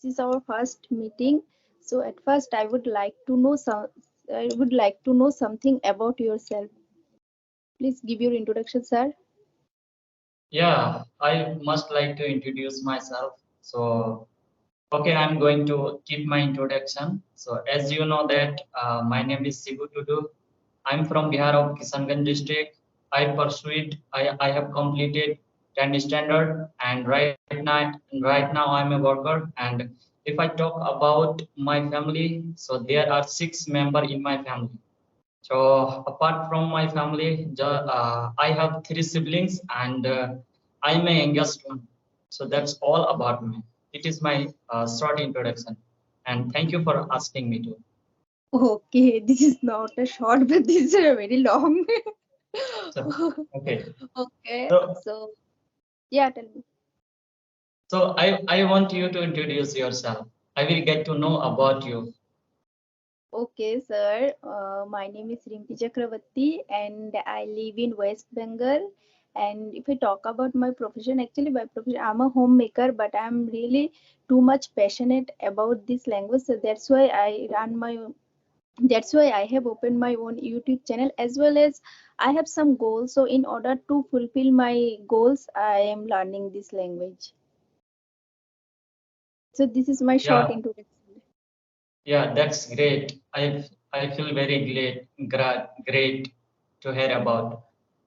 this is our first meeting. So at first, I would like to know something about yourself. Please give your introduction, sir. Yeah, I must like to introduce myself. So, okay, I'm going to keep my introduction. So, as you know that my name is Sibu Tudu. I'm from Bihar of Kishanganj district. I have completed 10th standard and right now I'm a worker. And if I talk about my family, so there are 6 members in my family. So apart from my family, I have 3 siblings and I'm a youngest one. So that's all about me. It is my short introduction. And thank you for asking me to. Okay, this is not a short, but this is a very long. So, okay. Okay, So, so yeah, tell me. so I want you to introduce yourself. I will get to know about you. Okay, sir. My name is Rimpi Chakravarti and I live in West Bengal. And if I talk about my profession, actually by profession, I'm a homemaker, but I'm really too much passionate about this language. So that's why I have opened my own YouTube channel as well as I have some goals. So in order to fulfill my goals, I am learning this language. So this is my short Yeah, introduction. yeah, that's great. I feel very great to hear about.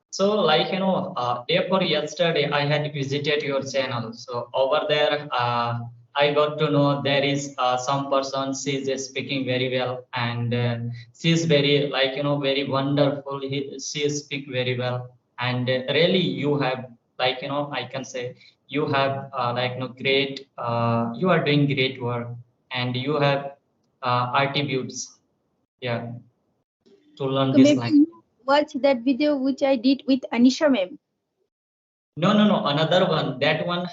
So, like day for yesterday, I had visited your channel. So over there, I got to know there is some person. She is speaking very well, and she is very very wonderful. She speak very well, and really you have I can say you have great. You are doing great work, and you have attributes. Yeah, to learn So this maybe language. you watch that video which I did with Anisha ma'am. No, no, no. Another one. That one,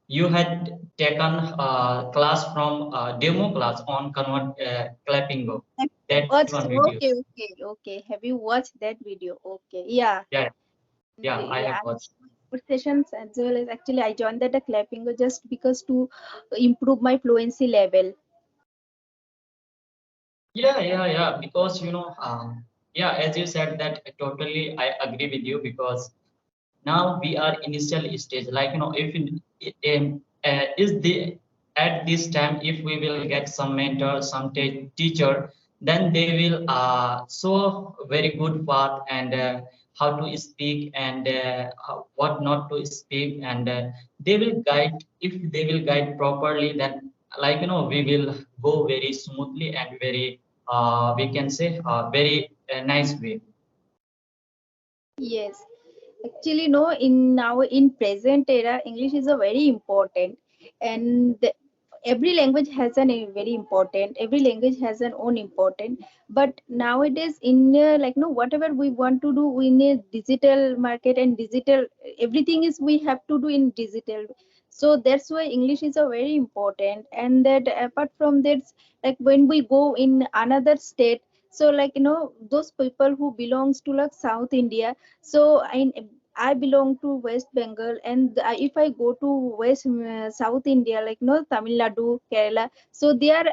you had taken class from demo class on convert clapingo. That one video. Okay, okay, okay. Have you watched that video? Okay, yeah, Yeah, yeah. I have yeah. watched. For sessions as well as actually I joined that a clapping just because to improve my fluency level. Yeah, yeah, yeah. Because yeah, as you said that totally, I agree with you because now we are initial stage. If is the at this time, if we will get some mentor, some teacher, then they will show very good path and how to speak and what not to speak, and they will guide. If they will guide properly, then we will go very smoothly and very we can say very nice way. Yes, actually, no. In now in present era, English is a very important, and every language has a very important. Every language has an own important. But nowadays, in like no, whatever we want to do in a digital market and digital, everything is we have to do in digital. So that's why English is a very important. And that apart from that, like when we go in another state, so like those people who belongs to like South India, so I belong to West Bengal, and if I go to South India, like no Tamil Nadu, Kerala, so there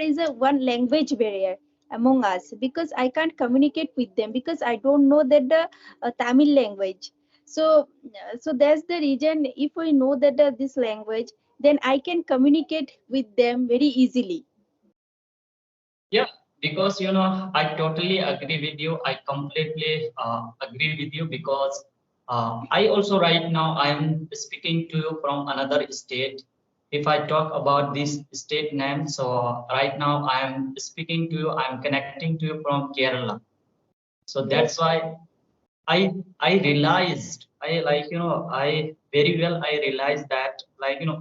is a one language barrier among us because I can't communicate with them because I don't know that the Tamil language. So so that's the reason. If we know that this language, then I can communicate with them very easily. Yeah, because I totally agree with you. I completely agree with you because I also right now I am speaking to you from another state. If I talk about this state name, so right now I am speaking to you. I am connecting to you from Kerala. So that's Okay. why I realized I very well I realized that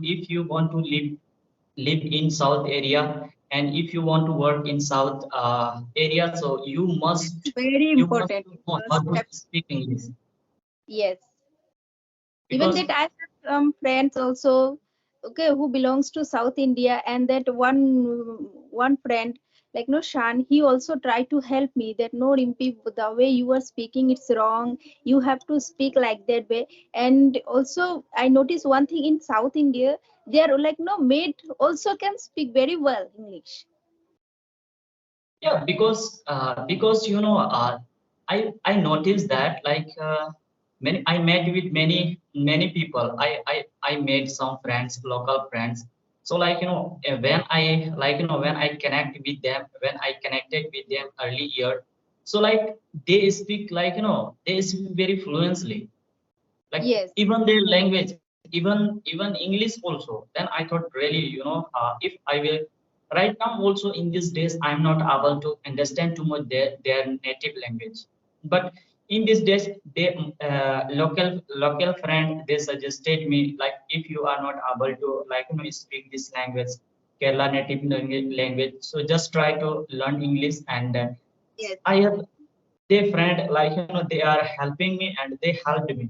if you want to live in south area and if you want to work in south area, so Very you must important. know how to speak English Yes. Even because that I have some friends also, okay, who belongs to South India, and that one friend, like no Shan, he also tried to help me that no Rimpi, the way you are speaking it's wrong, you have to speak like that way. And also I noticed one thing in South India, they are like no maid also can speak very well English. Yeah, because I noticed that like many I met with many people. I made some friends, local friends. So like when I like when I connect with them, when I connected with them earlier, so like they speak like they speak very fluently, like Yes, even their language, even English also. Then I thought really if I will right now also in these days I'm not able to understand too much their native language, but in these days they local friend they suggested me like if you are not able to like speak this language, Kerala native language, so just try to learn English. And yes. I have they friend like they are helping me and they helped me.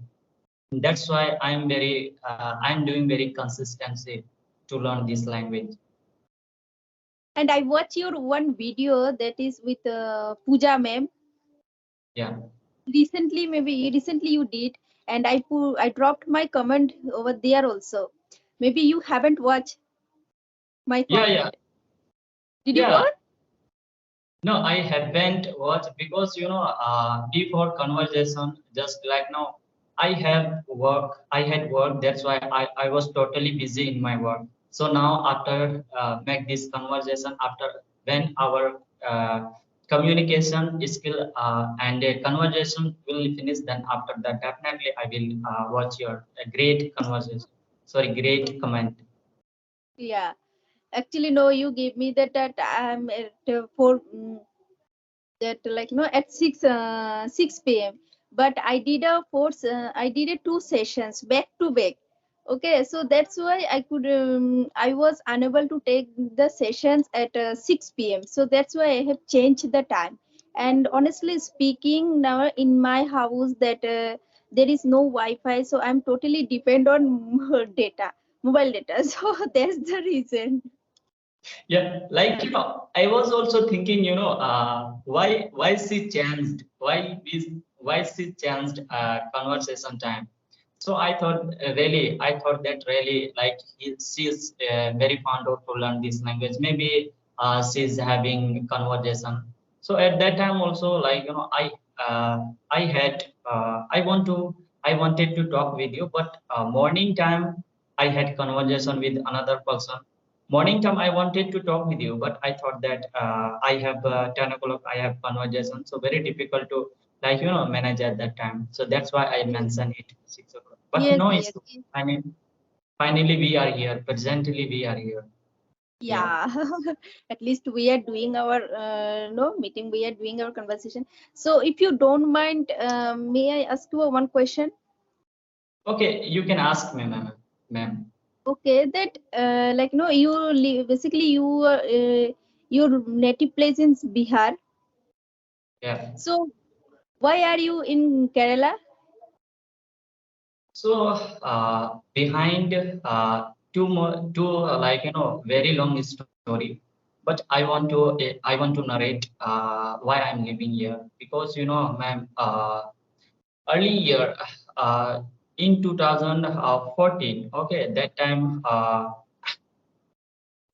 That's why I'm doing very consistency to learn this language. And I watch your one video that is with Pooja ma'am. Yeah, Recently you did, and I dropped my comment over there also. Maybe you haven't watched my yeah, comment. Did you yeah. watch? No, I haven't watched because before conversation, just like now, I had work. That's why I was totally busy in my work. So now after make this conversation, after when our communication skill and conversation will finish, then after that definitely I will watch your great conversation. Sorry, great comment. Yeah, actually no, you gave me that I'm at four that like no at 6 p.m. But I did a two sessions back to back. Okay, so that's why I was unable to take the sessions at 6 p.m. So that's why I have changed the time. And honestly speaking, now in my house that there is no Wi-Fi, so I'm totally depend on data, mobile data. So that's the reason. Yeah, like I was also thinking, why she changed, why she changed conversation time. So I thought that really like she's very fond of to learn this language. Maybe she's having conversation. So at that time also, like I had I wanted to talk with you, but morning time I had conversation with another person. Morning time I wanted to talk with you, but I thought that I have 10 o'clock I have conversation, so very difficult to like manage at that time. So that's why I Yes, mentioned it 6 o'clock. But yes, no yes. issue. I mean, finally we are here. Presently we are here. Yeah. Yeah, at least we are doing our no meeting. We are doing our conversation. So, if you don't mind, may I ask you one question? Okay, you can ask me, ma'am. Okay, that like no, basically your native place in Bihar. Yeah. So, why are you in Kerala? So behind like very long story, but I want to narrate why I'm living here because ma'am, early year in 2014. Okay, that time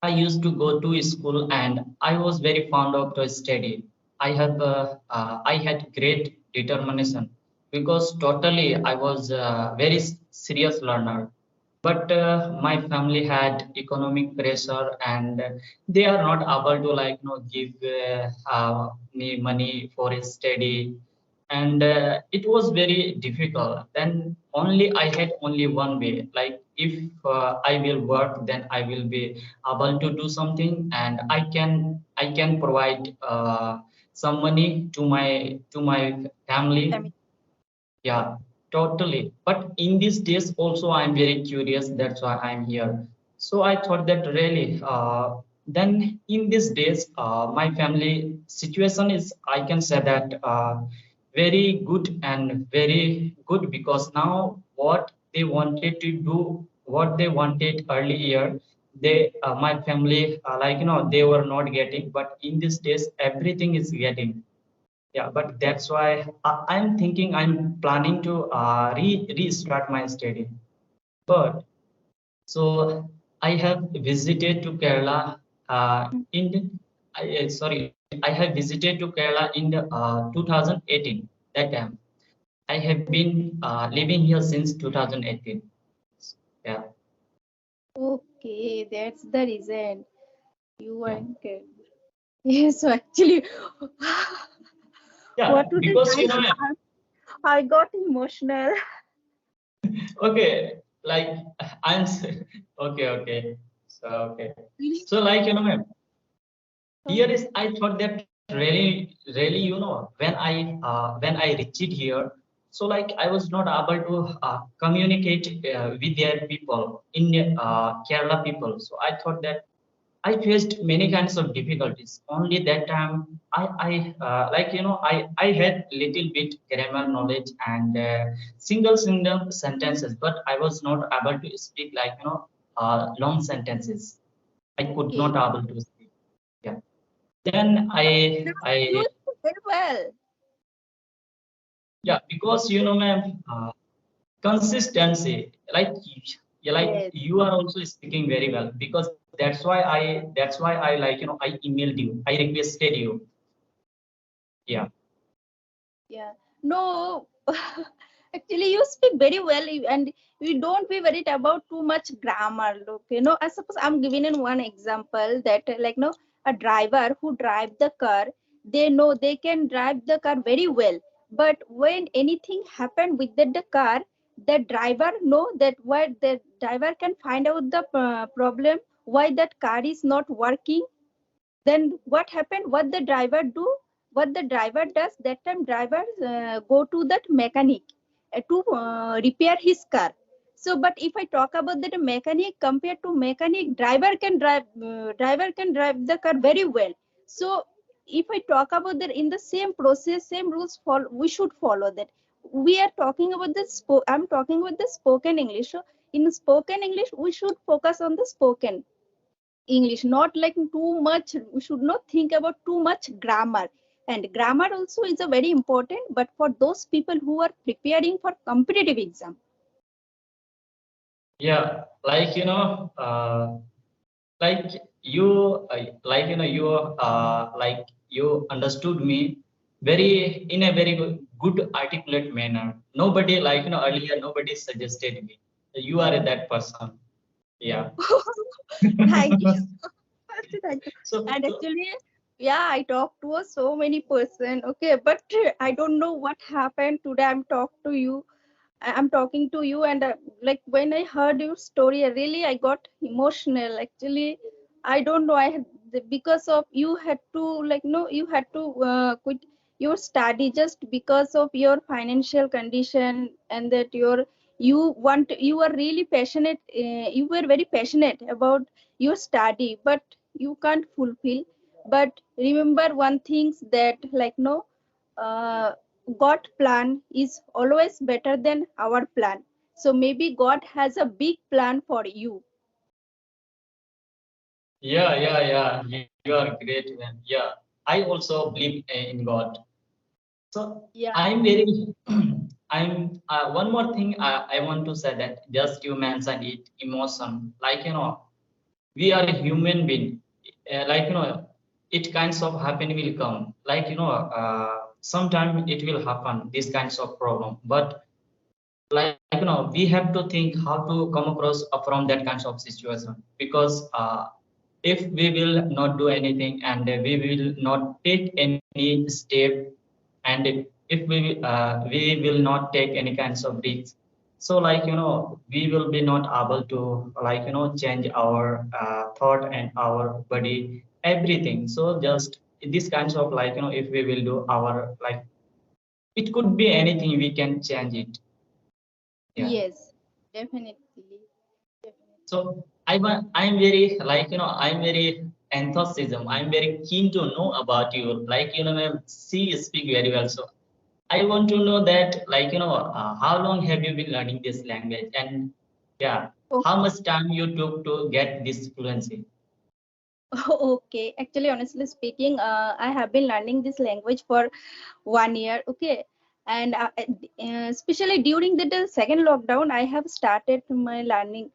I used to go to school and I was very fond of to study. I had great determination because totally I was a very serious learner. But my family had economic pressure and they are not able to like give me money for a study, and it was very difficult. Then only I had only one way, like if I will work, then I will be able to do something and I can provide some money to my family. I mean, Yeah, totally. But in these days also I'm very curious. That's why I'm here. So I thought that really, then in these days, my family situation is, I can say that very good and very good because now what they wanted to do, what they wanted earlier, they my family they were not getting, but in these days everything is getting. Yeah, but that's why I'm thinking, I'm planning to restart my study. But so I have visited to Kerala in sorry, I have visited to Kerala in the 2018. That time I have been living here since 2018. Yeah, Okay, that's the reason you are yeah, in Kerala. Yes, so actually, yeah. what would Because I got emotional. okay, like I'm okay, okay. So okay, Really? so ma'am, here is I thought that really when I reached here, so like I was not able to communicate with their people in Kerala people. So I thought that I faced many kinds of difficulties. Only that time I had little bit grammar knowledge and single sentences, but I was not able to speak long sentences. I could Okay. not able to speak. Yeah. Then But now you I speak very well. yeah, because ma'am, consistency, Yes. you are also speaking very well, because that's why I I emailed you, I requested you. Yeah, Yeah. No, actually, you speak very well, and you don't be worried about too much grammar. Look, I suppose I'm giving in one example that, a driver who drive the car, they know they can drive the car very well. But when anything happened with the car, the driver know that why the driver can find out the problem, why that car is not working. Then what happened, what the driver does, that time driver go to that mechanic to repair his car. So but if I talk about that mechanic, compared to mechanic, driver can drive the car very well. So if I talk about that, in the same process, same rules follow, we should follow that. We are talking about I'm talking about the spoken English. So in spoken English, we should focus on the spoken English, not like too much. We should not think about too much grammar. And grammar also is a very important, but for those people who are preparing for competitive exam. yeah, like you you understood me very in a very good articulate manner. Nobody earlier nobody suggested me. You are that person. Yeah. Thank you so much. Thank you. So, And actually, yeah, I talked to so many person. Okay, but I don't know what happened today. I'm talking to you, and like when I heard your story, really I got emotional. Actually, I don't know. Because of you had to, you had to quit your study just because of your financial condition, and that you are really passionate. You were very passionate about your study, but you can't fulfill. But remember one things, that uh, God plan is always better than our plan. So maybe God has a big plan for you. yeah. You are great, man. Yeah, I also believe in God. So Yeah. I'm very, I'm one more thing I want to say, that just you mentioned it, emotion. We are a human being. It kinds of happen will come. Sometime it will happen. These kinds of problem, but we have to think how to come across from that kinds of situation, because if we will not do anything and we will not take any step, and we will not take any kinds of risks, so we will be not able to change our thought and our body, everything. So just these kinds of if we will do our it could be anything, we can change it. Yeah. Yes, definitely. Definitely. So I'm very I'm very enthusiasm. I'm very keen to know about you. Ma'am, she speak very well. So I want to know that how long have you been learning this language? And yeah. Oh, How much time you took to get this fluency? okay. Actually, honestly speaking, I have been learning this language for 1 year. Okay, and especially during the second lockdown, I have started my learning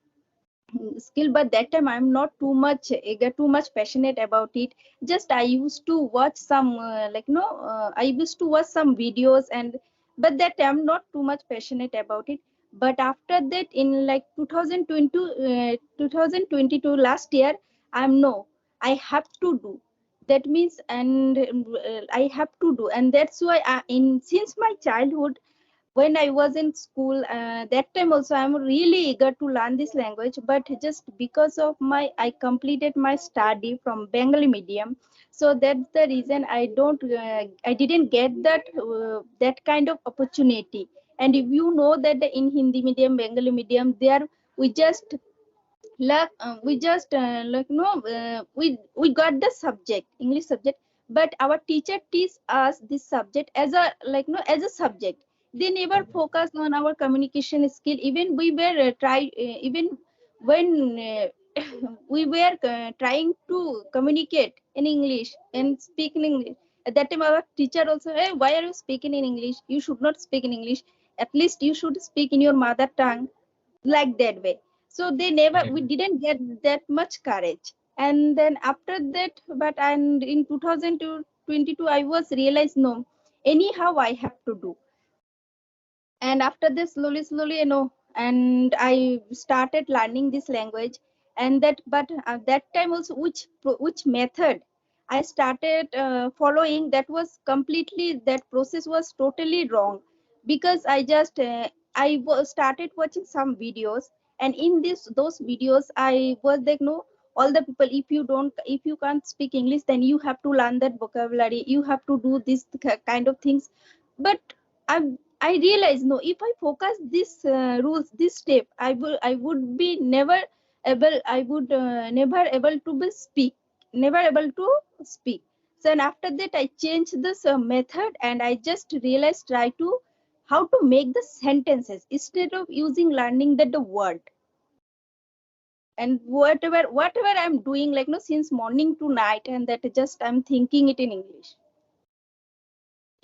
skill, but that time I'm not too much eager, too much passionate about it. Just I used to watch some I used to watch some videos, and but that I'm not too much passionate about it. But after that, in like 2022 last year, I'm no, I have to do that means, and I have to do, and that's why in since my childhood, when I was in school, that time also I'm really eager to learn this language. But just because of I completed my study from Bengali medium, so that's the reason I didn't get that kind of opportunity. And if you know that in Hindi medium, Bengali medium, there we just we just like no we got the subject, English subject, but our teacher teach us this subject as a as a subject. They never focus on our communication skill. Even we were even when we were trying to communicate in English and speak in English, at that time our teacher also, hey, why are you speaking in English? You should not speak in English. At least you should speak in your mother tongue, like that way. So they never, Yeah. we didn't get that much courage. And then after that, but and in 2022 I was realized, no, anyhow I have to do. And after this, slowly, and I started learning this language. And that, but that time also, which method I started following, that was completely, that process was totally wrong. Because started watching some videos, and in this those videos I was like, no, all the people, if you can't speak English, then you have to learn that vocabulary, you have to do this kind of things. But I I realize, no, if I focus this rules, this step, I would be never able, I would never able to be speak, never able to speak. So and after that I changed this method, and I just realized, try to how to make the sentences instead of using learning that the word. And whatever I'm doing, like no, since morning to night, and that just I'm thinking it in English.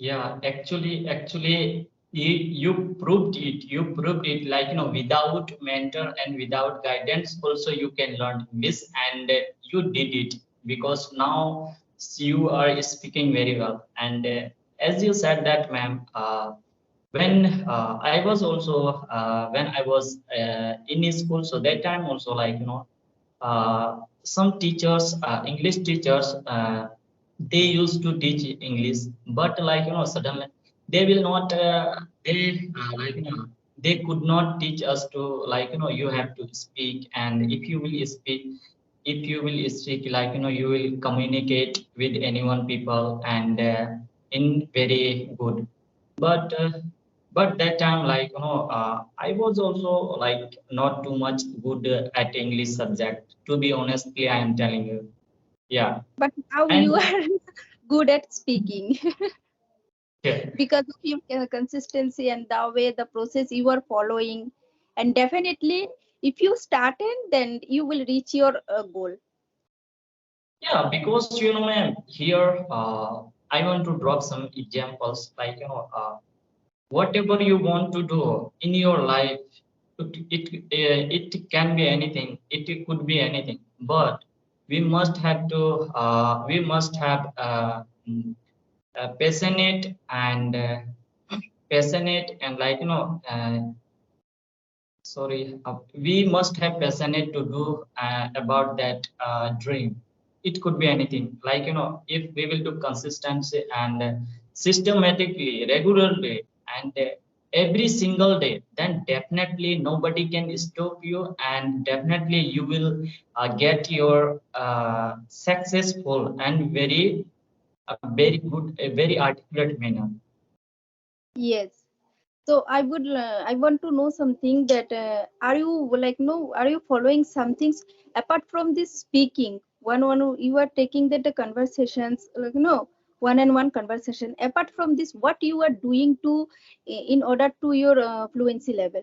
Yeah, actually, you proved it. You proved it, like, without mentor and without guidance, also you can learn this, and you did it because now you are speaking very well. And as you said that, ma'am, when I was also when I was in school, so that time also, like, some teachers, English teachers, they used to teach English, but, like, suddenly they will not like, they could not teach us to, like, you have to speak, and if you will speak, like, you will communicate with anyone people, and in very good. But that time, like, I was also, like, not too much good at English subject, to be honestly, I am telling you. Yeah. But now you And are good at speaking. yeah, Because of your consistency and the way the process you are following. And definitely, if you started, then you will reach your goal. yeah, because, ma'am, here I want to drop some examples, like, whatever you want to do in your life, it can be anything, it could be anything, but we must have passionate and passionate, and, like, sorry, we must have passionate to do about that dream. It could be anything, like, if we will do consistency and systematically, regularly, and every single day, then definitely nobody can stop you, and definitely you will get your successful and very good, a very articulate manner. Yes. So I want to know something, that are you like no, are you following some things apart from this speaking? You are taking that the conversations, like no, one-on-one conversation. Apart from this, what you are doing to in order to your fluency level?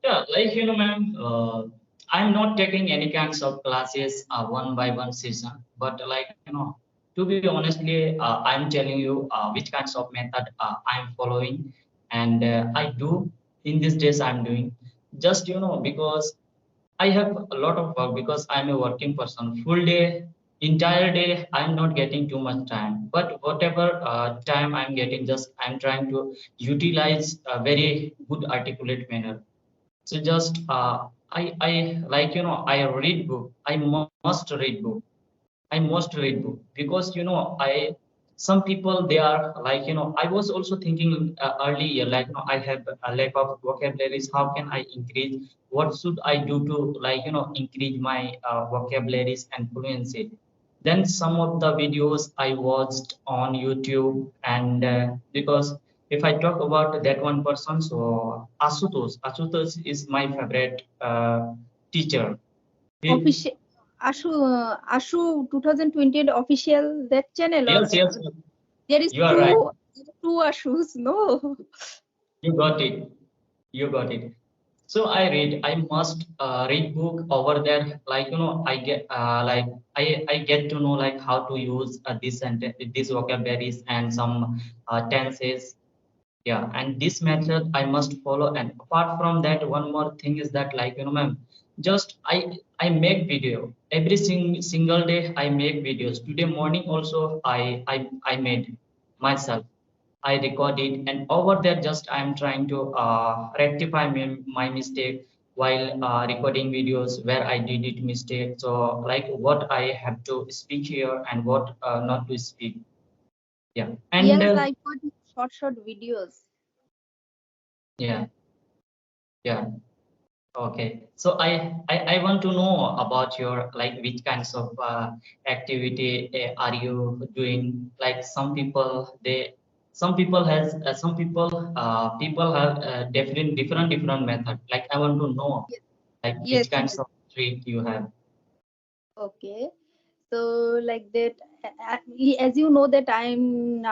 Yeah, like ma'am, I'm not taking any kinds of classes one by one season, but to be honestly, I'm telling you which kinds of method I'm following, and I do in these days I'm doing just because I have a lot of work because I'm a working person. Full day, entire day, I'm not getting too much time. But whatever time I'm getting, just I'm trying to utilize a very good articulate manner. So just I I read book. I must read book. I must read book because I some people they are I was also thinking earlier I have a lack of vocabularies. How can I increase? What should I do to increase my vocabularies and fluency? Then some of the videos I watched on YouTube and because if I talk about that one person, so Asutosh is my favorite teacher. He, Official Ashu 2020 official that channel, or yes, yes, there is you are right. two Ashus, no? You got it. You got it. So I read. I must read book over there. I get I get to know how to use this and these vocabularies and some tenses. Yeah, and this method I must follow. And apart from that, one more thing is that ma'am, just I make video every single day. I make videos. Today morning also I made myself. I record it, and over there, just I'm trying to rectify my mistake while recording videos where I did it mistake. So, like what I have to speak here and what not to speak. Yeah, and Yes, I got short videos. yeah, yeah. Okay, so I want to know about your which kinds of activity are you doing? Like some people has some people have different method. Like I want to know Yes, like yes, which kinds yes. of treat you have. Okay. So like that, as you know that I'm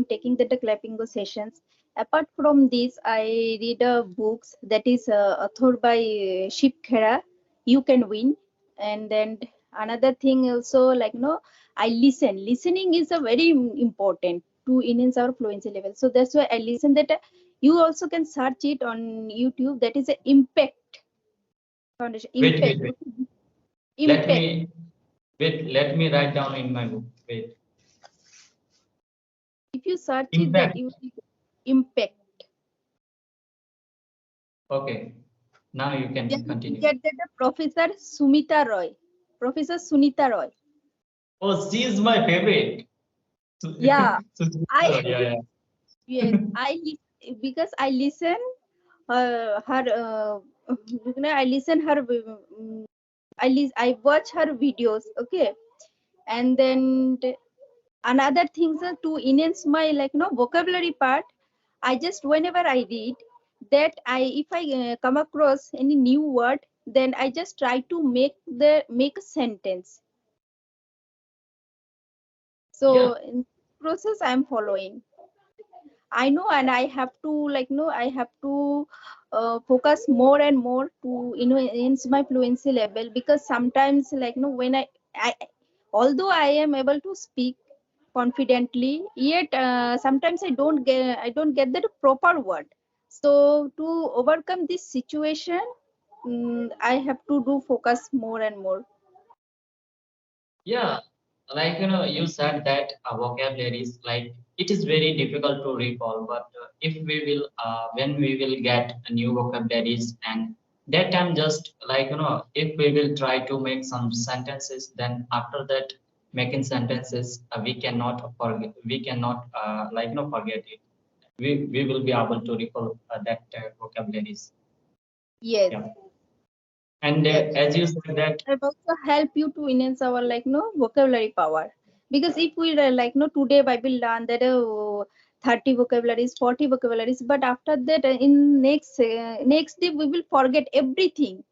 taking the clapingo sessions. Apart from this, I read books that is authored by Ship Khera. You can win. And then another thing also, I listen. Listening is a very important to enhance our fluency level. So that's why I listen that you also can search it on YouTube. That is a impact foundation. Wait, Impact. wait. Okay. Let Impact. me wait. Let me write down in my book. Wait. If you search it, that Impact. you impact. Okay. Now you Then can you will continue. get that the Professor Sumita Roy. Professor Sunita Roy. Oh, she is my favorite. So, Yeah, so I yeah, yes, because I listen her I listen her I watch her videos, okay, and then another things to enhance my vocabulary part. I just whenever I read that I if I come across any new word, then I just try to make a sentence. yeah. So in process I'm following. I know, and I have to I have to focus more and more to enhance my fluency level, because sometimes when I although I am able to speak confidently, yet sometimes I don't get the proper word. So to overcome this situation, I have to do focus more and more. Yeah, you said that vocabularies like it is very difficult to recall, but if we will, when we will get a new vocabularies, and that time just if we will try to make some sentences, then after that making sentences, we cannot forget, we cannot forget it. We will be able to recall that vocabularies. Yes. Yeah, and Yes. as you said that, It also help you to enhance our vocabulary power, because if we today I will learn that 30 vocabularies, 40 vocabularies, but after that in next day we will forget everything.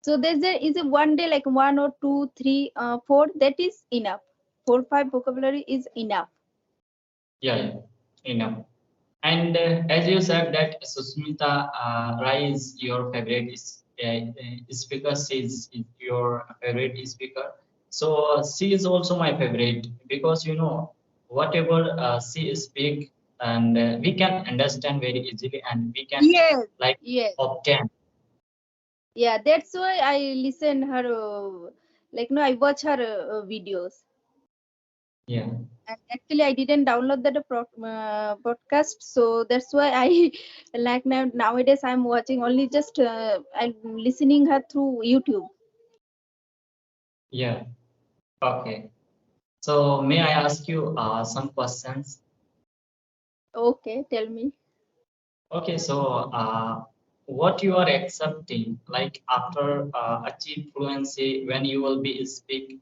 So there is a one day like one or two three four, that is enough. 4 5 vocabulary is enough. yeah, enough. And as you said that Susmita Rai is your favorite speaker, is your favorite speaker. So she is also my favorite because you know whatever she speak and we can understand very easily and we can Yes, like yes. obtain. Yeah, that's why I listen her, like, no, I watch her videos. Yeah. And actually, I didn't download that podcast, so that's why I like nowadays I'm watching only just I'm listening her through YouTube. Yeah. Okay. So may I ask you some questions? Okay, tell me. Okay, so what you are accepting, like after achieve fluency, when you will be speak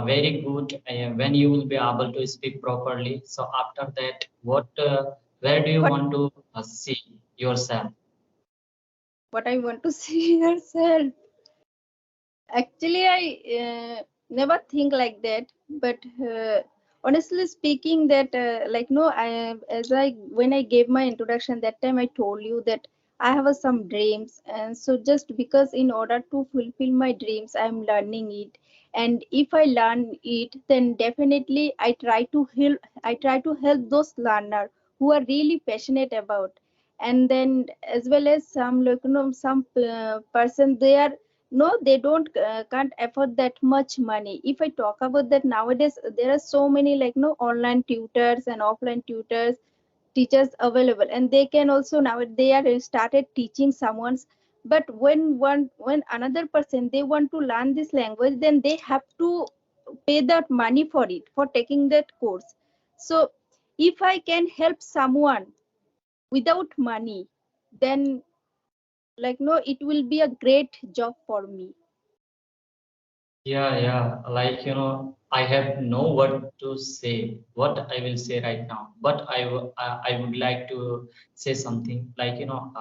very good, when you will be able to speak properly. So after that, where do you What want to see yourself? what I want to see herself. Actually, I never think like that. But honestly speaking, that like no, I as I when I gave my introduction that time, I told you that I have some dreams, and so just because in order to fulfill my dreams, I'm learning it. And if I learn it, then definitely I try to help. I try to help those learner who are really passionate about. And then as well as some like some person they are no they don't can't afford that much money. If I talk about that, nowadays there are so many like no online tutors and offline tutors teachers available, and they can also now they are started teaching someone's. But when another person they want to learn this language, then they have to pay that money for it, for taking that course. So if I can help someone without money, then like no it will be a great job for me. Yeah, yeah. Like, you know, I have no word to say, what I will say right now. But I would like to say something like, you know,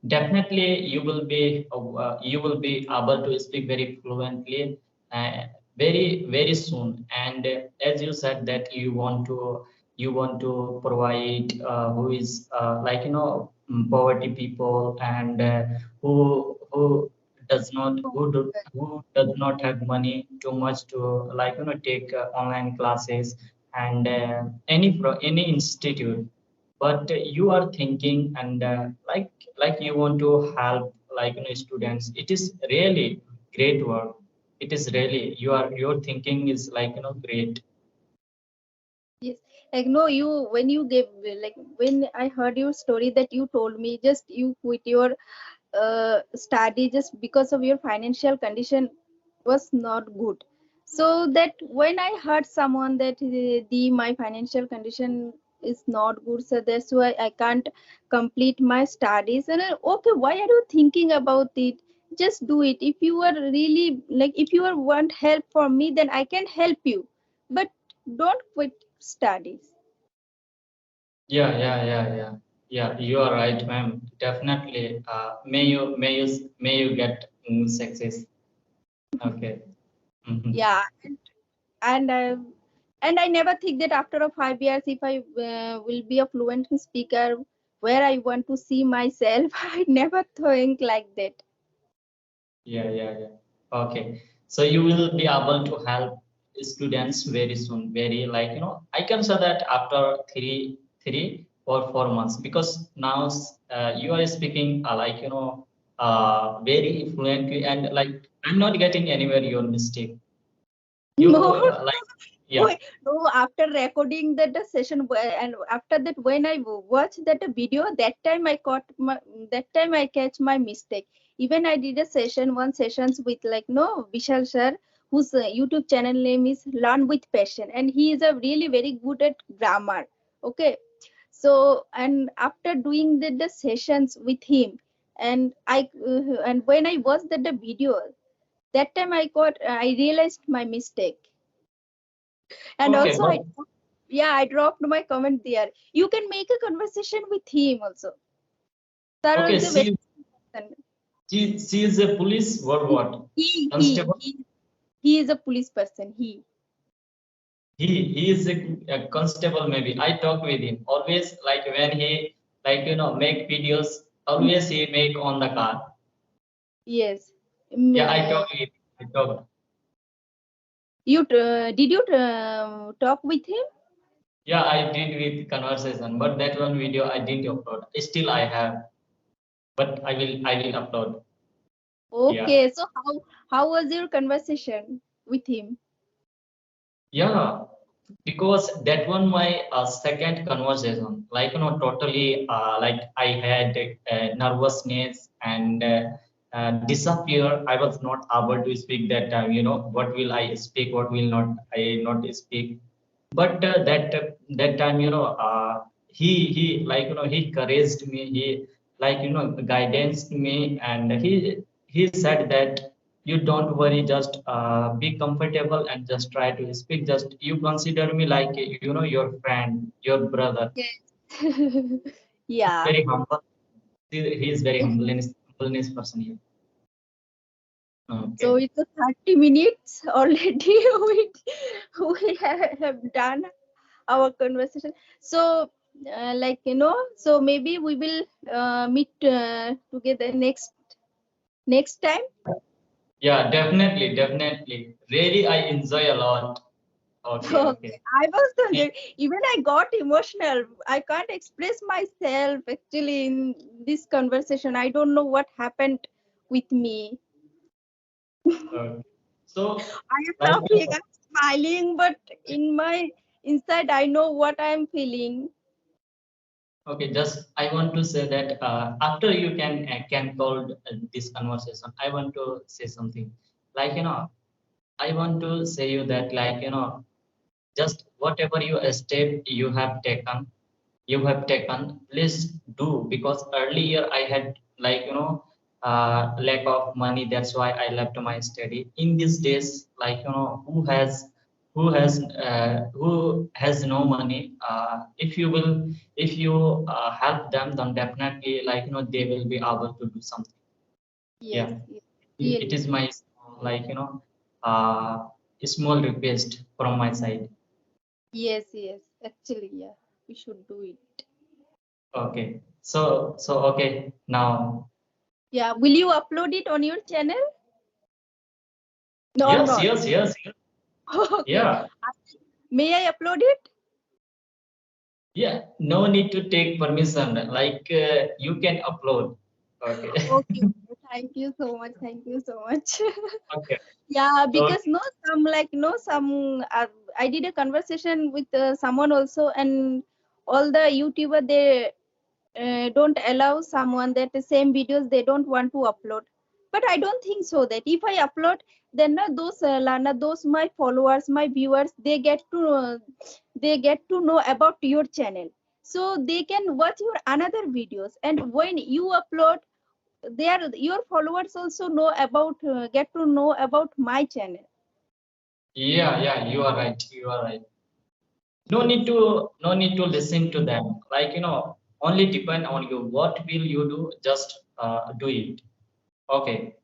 definitely you will be able to speak very fluently, uh, very soon. And as you said that you want to provide who is like, you know, poverty people and who does not who does not have money too much to like you know take online classes and any institute, but you are thinking and like you want to help like you know students. It is really great work. It is really your thinking is like you know great. Yes, like no, you when you gave like when I heard your story that you told me just you quit your study just because of your financial condition was not good. So that when I heard someone that the my financial condition is not good, so that's why I can't complete my studies. And okay, why are you thinking about it? Just do it. If you are really like if you are want help from me, then I can help you. But don't quit studies. Yeah, you are right, ma'am. Definitely may you get success. Okay. Mhm. Yeah, and and I never think that after a 5 years, if I will be a fluent speaker, where I want to see myself. I never think like that. Yeah. Okay. So you will be able to help students very soon, very like, you know, I can say that after 3 or 4 months, because now you are speaking like, you know, very fluently and like, I'm not getting anywhere your mistake. You No, like, yeah. wait, no. After recording that the session, and after that, when I watched that video, that time I catch my mistake. Even I did a session, one sessions with like no Vishal sir, whose YouTube channel name is Learn with Passion, and he is a really very good at grammar. Okay, so and after doing the sessions with him, and when I watched the video, that time I realized my mistake. And Okay, also but yeah, I dropped my comment there. You can make a conversation with him also. Taro okay, is a very person. she is a police or what? he he Constable? he he is a police person. He he is a constable maybe. I talk with him always, like when he like make videos, always he make on the car. Yes. Yeah, I Mm, talk with him. I talk. did you talk with him? Yeah, I did with conversation, but that one video I didn't upload. Still I have, but I will upload. Yeah. Okay, so how was your conversation with him? Yeah, because that one my second conversation, like totally like I had nervousness and disappear. I was not able to speak that time. What will I speak? What will not I not speak? But that time, he like he encouraged me. He like guidance me, and he said that you don't worry, just be comfortable and just try to speak. Just you consider me like your friend, your brother. Yes. Yeah. Very humble. He is very humbleness person here. So Okay. it's a 30 minutes already. We have done our conversation. So, so maybe we will meet together next time. Yeah, definitely, definitely. Really, I enjoy a lot. Okay, Okay, okay. I was thinking, even I got emotional. I can't express myself actually in this conversation. I don't know what happened with me. Okay. So, I am like, laughing, I'm smiling, but in my inside, I know what I'm feeling. okay, just I want to say that after you can call this conversation, I want to say something. Like, I want to say you that, like, just whatever you step you have taken, please do, because earlier I had, like, lack of money. That's why I left my study. In these days, like, who has no money, if you help them, then definitely, like, they will be able to do something. Yes, Yeah, yes, it really. is my like, small request from my side. Yes, yes. Actually, yeah, we should do it. Okay, so okay now. Yeah, will you upload it on your channel or Yes, not? yes, yes, yes. Okay. Yeah, May I upload it? yeah. No need to take permission. Like, you can upload. Okay. Okay, okay. Thank you so much. Thank you so much. Okay. Yeah, Okay. because no, some like no, some I did a conversation with someone also, and all the YouTuber they don't allow someone that the same videos they don't want to upload. But I don't think so that if I upload, then those Lana, those my followers, my viewers, they get to know about your channel, so they can watch your another videos. And when you upload, your followers also know about get to know about my channel. Yeah, yeah. You are right. You are right. No need Yes. to, no need to listen to them. Like, only depend on you. What will you do? Just do it. Okay.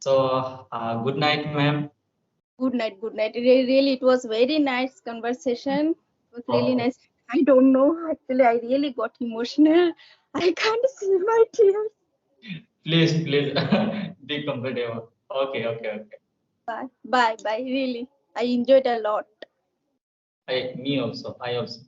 So, good night, ma'am. Good night. Good night. Really, it was very nice conversation. It was really Okay. nice. I don't know. Actually, I really got emotional. I can't see my tears. Please, please, be comfortable. Okay, okay, okay. Bye. Bye. Bye. Really, I enjoyed a lot. Me also. I also.